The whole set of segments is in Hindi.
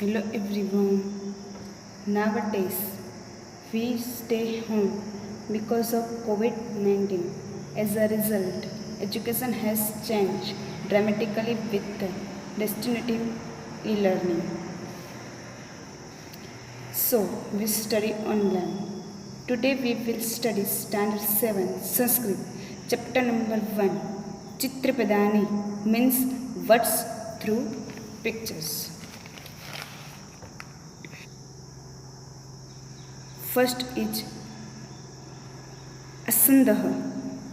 Hello everyone. Nowadays, we stay home because of COVID-19. As a result, education has changed dramatically with distributive e-learning. So, we study online. Today we will study Standard 7 Sanskrit, Chapter number 1. Chitrapadani means words through pictures. First is असंदह.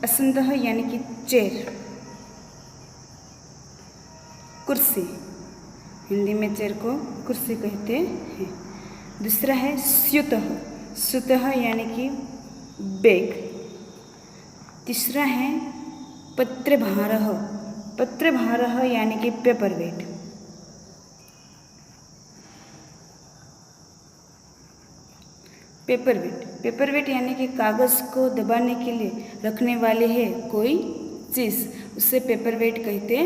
असंदह यानी कि चेयर, कुर्सी. हिंदी में चेयर को कुर्सी कहते हैं. दूसरा है स्युतः. स्युतः यानी कि बैग. तीसरा है पत्रभारः. पत्रभारः यानी कि paper weight. Paper weight. Paper weight यानी कि कागज़ को दबाने के लिए रखने वाले है कोई चीज़, उसे पेपर वेट कहते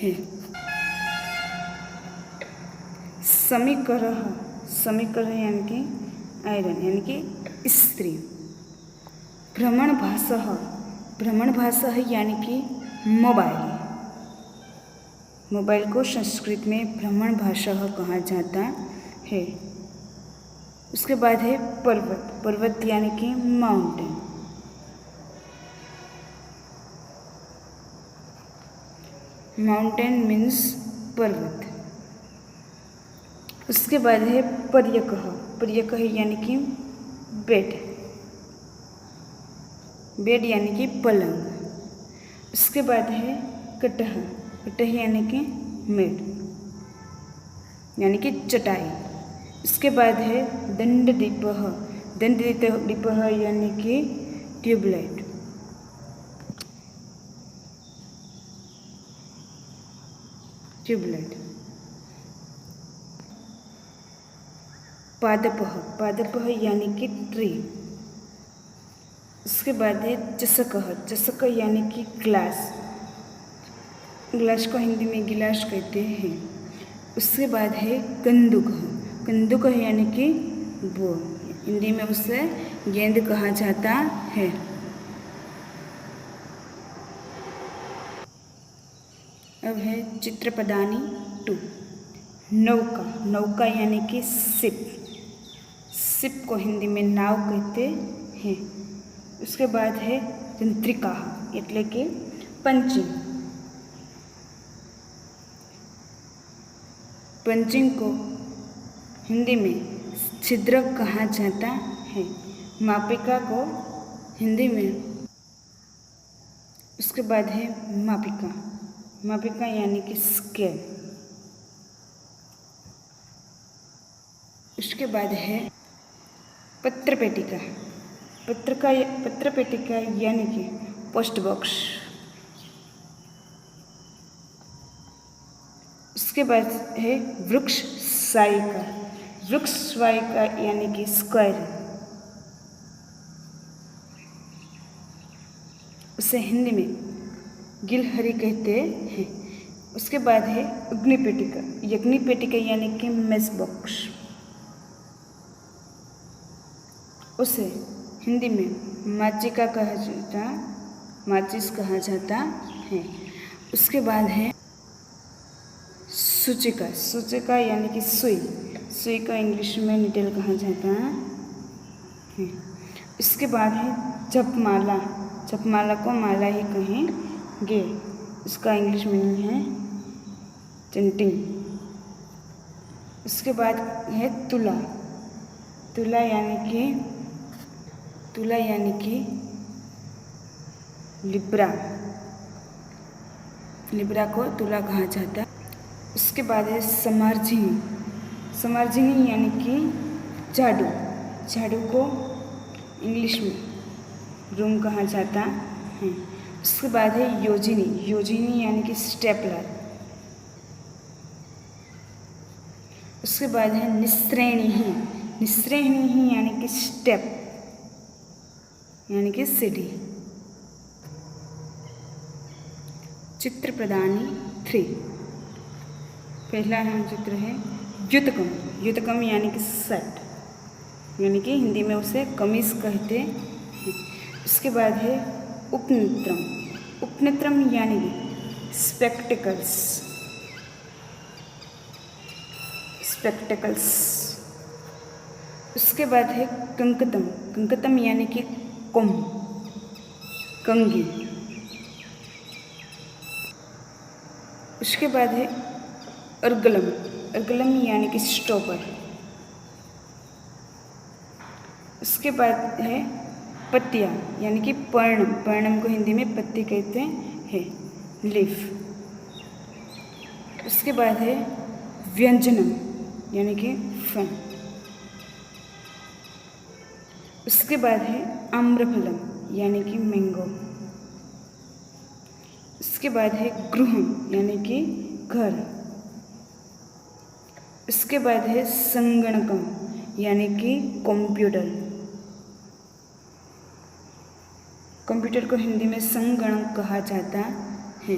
हैं. समीकरः. समीकरः यानी कि आयरन यानी कि स्त्री. भ्रमणभासः. भ्रमणभासः यानी कि मोबाइल. मोबाइल को संस्कृत में भ्रमणभासः कहा जाता है. उसके बाद है पर्वत. पर्वत यानी कि माउंटेन. माउंटेन मीन्स पर्वत. उसके बाद है पर्यकः. पर्यकः यानी कि बेड. बेड यानी कि पलंग. उसके बाद है कटह. कटह यानी कि मेड यानी कि चटाई. इसके बाद है दंडदीपः. दंडदीपः यानी कि ट्यूबलाइट. ट्यूबलाइट. पादपः. पादपः यानी कि ट्री. उसके बाद है चषकः. चषकः यानी कि ग्लास. ग्लास को हिंदी में गिलास कहते हैं. उसके बाद है कंदुकः. कंदुक यानी कि बो. हिंदी में उसे गेंद कहा जाता है. अब है चित्रपदानी 2. नौका. नौका यानी कि शिप. शिप को हिंदी में नाव कहते हैं. उसके बाद है तंत्रिका એટલે કે पंचिंग. पंचिंग को हिंदी में छिद्रक कहा जाता है. मापिका को हिंदी में. उसके बाद है मापिका. मापिका यानी कि स्केल. उसके बाद है पत्रपेटिका. पत्रपेटिका यानी कि पोस्ट बॉक्स. उसके बाद है वृक्ष सायिका. वृक्ष वायिका यानी कि स्क्वायर. उसे हिंदी में गिलहरी कहते हैं. उसके बाद है अग्निपेटिका. अग्निपेटिका यानी कि मैच बॉक्स. उसे हिंदी में माचिका कहा जाता, माचिस कहा जाता है. उसके बाद है सूचिका. सूचिका यानी कि सुई. सुई का इंग्लिश में निडल कहा जाता है. इसके बाद है जपमाला. जपमाला को माला ही कहेंगे. उसका इंग्लिश मीनिंग है चंटिंग. उसके बाद है तुला. तुला यानी कि लिब्रा. लिब्रा को तुला कहा जाता है. उसके बाद है समार्जिनी. समार्जिनी यानी कि झाड़ू. झाड़ू को इंग्लिश में रूम कहा जाता है. उसके बाद है योजिनी. योजिनी यानी कि स्टेपलर. उसके बाद है निस्त्रेणी. निस्त्रेणी यानी कि स्टेप यानी कि सीढ़ी. चित्रप्रदानी 3. पहला चित्र है युतकम, युतकम यानी कि शर्ट, यानी कि हिंदी में उसे कमीज कहते हैं। उसके बाद है उपनेत्रम, उपनेत्रम यानी कि स्पेक्टिकल्स, स्पेक्टिकल्स। उसके बाद है कंकतम, कंकतम यानी कि कोम, कंघी। उसके बाद है अर्गलम, अर्गलम यानी कि स्टॉपर। उसके बाद है पत्तियाँ यानी कि पर्णम, पर्णम को हिंदी में पत्ती कहते हैं, लीफ। उसके बाद है व्यंजनम यानी कि फन। उसके बाद है आम्रफलम यानी कि मैंगो। उसके बाद है गृहम यानी कि घर। उसके बाद है संगणकम यानी कि कंप्यूटर, कंप्यूटर को हिंदी में संगणक कहा जाता है।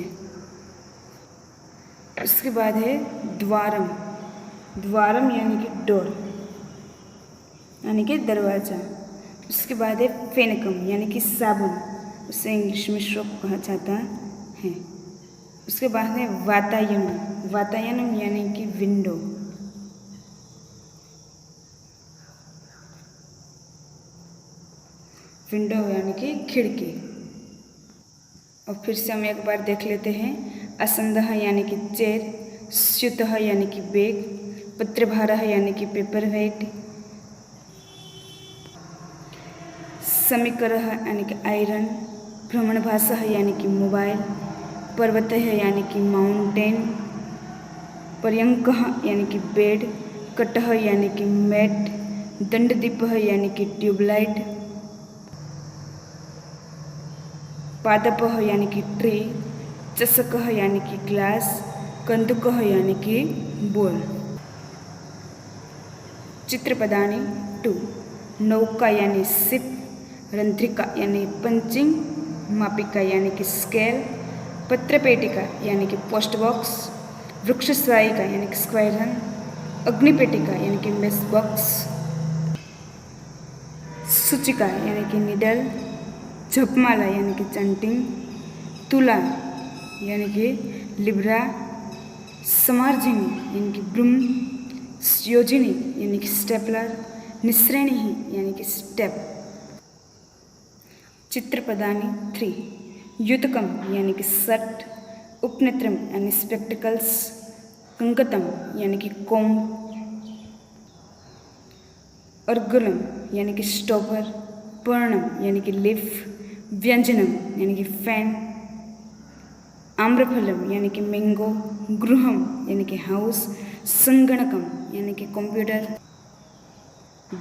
उसके बाद है द्वारम, द्वारम यानी कि डोर, यानी कि दरवाज़ा। उसके बाद है फेनकम यानी कि साबुन, उसे इंग्लिश में सोप कहा जाता है। उसके बाद है वातायनम, वातायनम यानी कि विंडो। विंडो यानी कि खिड़की। और फिर से हम एक बार देख लेते हैं। असंदः यानी कि चेयर, स्युतः यानी कि बैग, पत्रभारः यानी कि पेपर वेट, समीकरः यानी कि आयरन, भ्रमणभासः यानी कि मोबाइल, पर्वतः यानी कि माउंटेन, पर्यंकः यानी कि बेड, कटः यानी कि मैट, दंडदीपः यानी कि ट्यूबलाइट, पादपः यानी कि ट्री, चषकः यानी कि ग्लास, कंदुकः यानी कि बोल। चित्रपदानि 2, नौका यानी शिप, रंध्रिका यानी पंचिंग, मापिका यानी कि स्केल, पत्रपेटिका यानी कि पोस्ट बॉक्स, वृक्षस्वायिका यानी कि स्क्वायरन, अग्निपेटिका यानी कि मेस बॉक्स, सूचिका यानी कि निडल, जपमाला यानी कि चंटिंग, तुला यानी कि लिब्रा, समार्जिनी यानी कि ब्रूम, योजिनी यानी कि स्टेपलर, निस्रेणी यानी कि स्टेप। चित्रपदानि 3, युतकम यानी कि शर्ट, उपनेत्रम यानी स्पेक्टिकल्स, कंकतम यानी कि कोम्ब, अर्गुलम यानी कि स्टॉपर, पर्णम यानी कि लीफ, व्यंजनम यानी कि फैन, आम्रफलम यानी कि मैंगो, गृहम यानी कि हाउस, संगणकम यानी कि कंप्यूटर,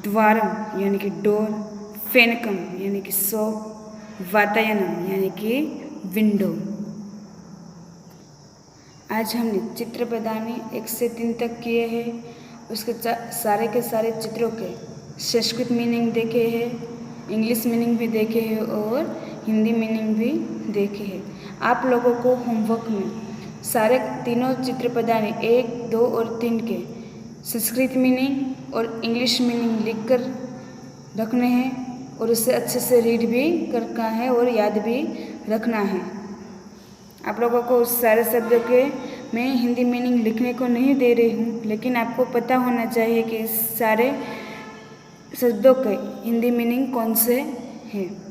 द्वारम यानी कि डोर, फेनकम यानी कि शॉप, वातायनम यानी कि विंडो। आज हमने चित्रपदानी 1 से 3 तक किए हैं। उसके सारे के सारे चित्रों के संस्कृत मीनिंग देखे हैं, इंग्लिश मीनिंग भी देखे हैं और हिंदी मीनिंग भी देखे हैं। आप लोगों को होमवर्क में सारे तीनों चित्रपदानी 1, 2 और 3 के संस्कृत मीनिंग और इंग्लिश मीनिंग लिखकर रखने हैं और उसे अच्छे से रीड भी करना है और याद भी रखना है। आप लोगों को उस सारे शब्दों के मैं हिंदी मीनिंग लिखने को नहीं दे रही हूँ, लेकिन आपको पता होना चाहिए कि इस सारे शब्दों के हिंदी मीनिंग कौन से हैं।